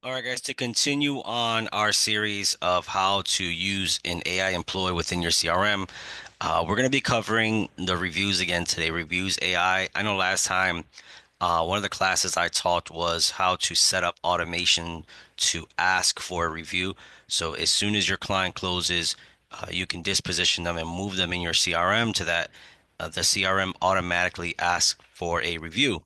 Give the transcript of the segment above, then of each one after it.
All right, guys, to continue on our series of how to use an AI employee within your CRM, we're going to be covering the reviews again today. Reviews AI. I know last time one of the classes I taught was how to set up automation to ask for a review. So as soon as your client closes, you can disposition them and move them in your CRM to that the CRM automatically asks for a review.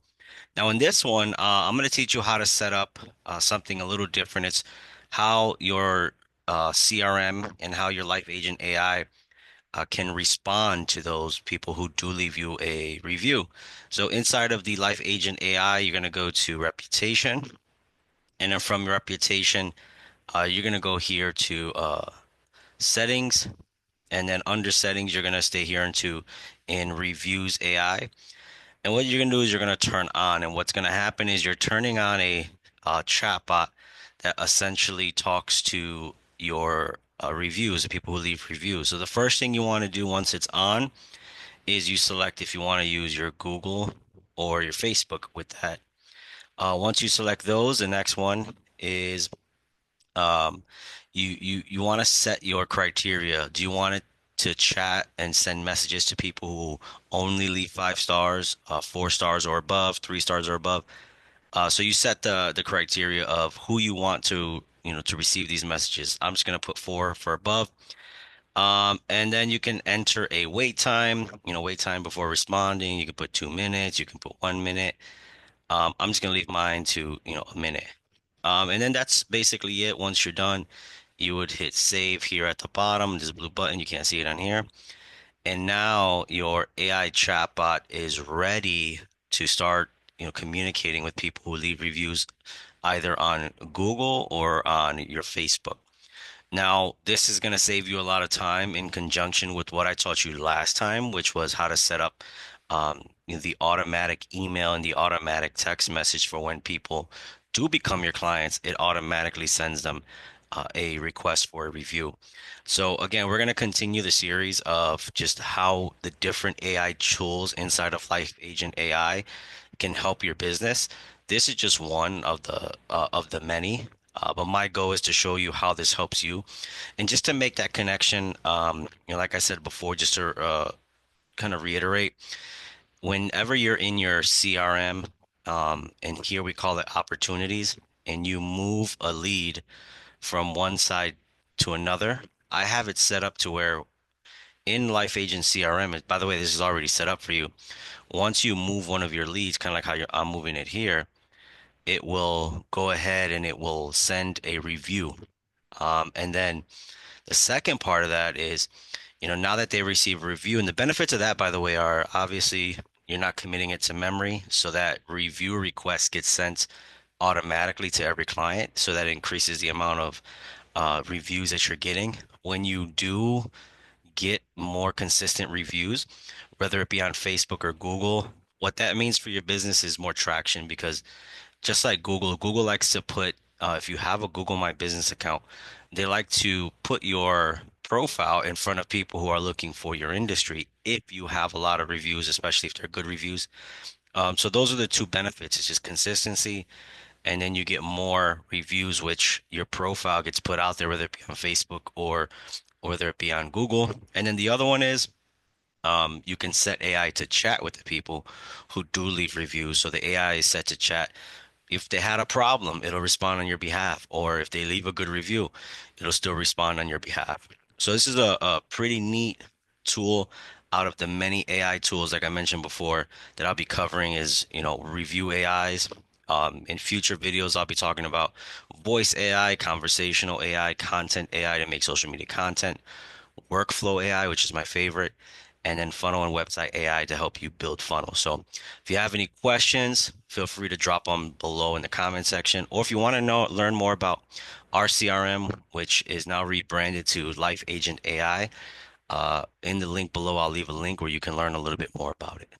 Now, in this one, I'm going to teach you how to set up something a little different. It's how your CRM and how your Life Agent AI can respond to those people who do leave you a review. So, inside of the Life Agent AI, you're going to go to Reputation, and then from Reputation, you're going to go here to Settings, and then under Settings, you're going to stay here into in Reviews AI. And what you're gonna do is you're gonna turn on, and what's gonna happen is you're turning on a chatbot that essentially talks to your reviews, the people who leave reviews. So the first thing you want to do once it's on is you select if you want to use your Google or your Facebook with that. Once you select those, the next one is um, you want to set your criteria. Do you want it to chat and send messages to people who only leave 5 stars, 4 stars or above, 3 stars or above? So you set the criteria of who you want to, to receive these messages. I'm just gonna put four for above. And then you can enter a wait time, wait time before responding. You can put 2 minutes, you can put 1 minute. I'm just gonna leave mine to, a minute. And then that's basically it. Once you're done, you would hit save here at the bottom. This blue button, you can't see it on here. And now your AI chatbot is ready to start, communicating with people who leave reviews either on Google or on your Facebook. Now, this is going to save you a lot of time in conjunction with what I taught you last time, which was how to set up the automatic email and the automatic text message for when people do become your clients. It automatically sends them a request for a review. So again, we're going to continue the series of just how the different AI tools inside of Life Agent AI can help your business. This is just one of the many. But my goal is to show you how this helps you, and just to make that connection. Like I said before, just to kind of reiterate, whenever you're in your CRM, and here we call it opportunities, and you move a lead from one side to another, I have it set up to where in Life Agent CRM, by the way, this is already set up for you. Once you move one of your leads, kind of like how I'm moving it here, it will go ahead and it will send a review. And then the second part of that is, now that they receive a review, and the benefits of that, by the way, are obviously you're not committing it to memory, so that review request gets sent automatically to every client, so that increases the amount of reviews that you're getting. When you do get more consistent reviews, whether it be on Facebook or Google, what that means for your business is more traction because just like Google likes to put, if you have a Google My Business account, they like to put your profile in front of people who are looking for your industry if you have a lot of reviews, especially if they're good reviews. So those are the two benefits. It's just consistency, and then you get more reviews, which your profile gets put out there, whether it be on Facebook or whether it be on Google. And then the other one is you can set AI to chat with the people who do leave reviews. So the AI is set to chat. If they had a problem, it'll respond on your behalf. Or if they leave a good review, it'll still respond on your behalf. So this is a pretty neat tool out of the many AI tools, like I mentioned before, that I'll be covering is, review AIs. In future videos, I'll be talking about voice AI, conversational AI, content AI to make social media content, workflow AI, which is my favorite, and then funnel and website AI to help you build funnels. So if you have any questions, feel free to drop them below in the comment section. Or if you want to learn more about our CRM, which is now rebranded to Life Agent AI, in the link below, I'll leave a link where you can learn a little bit more about it.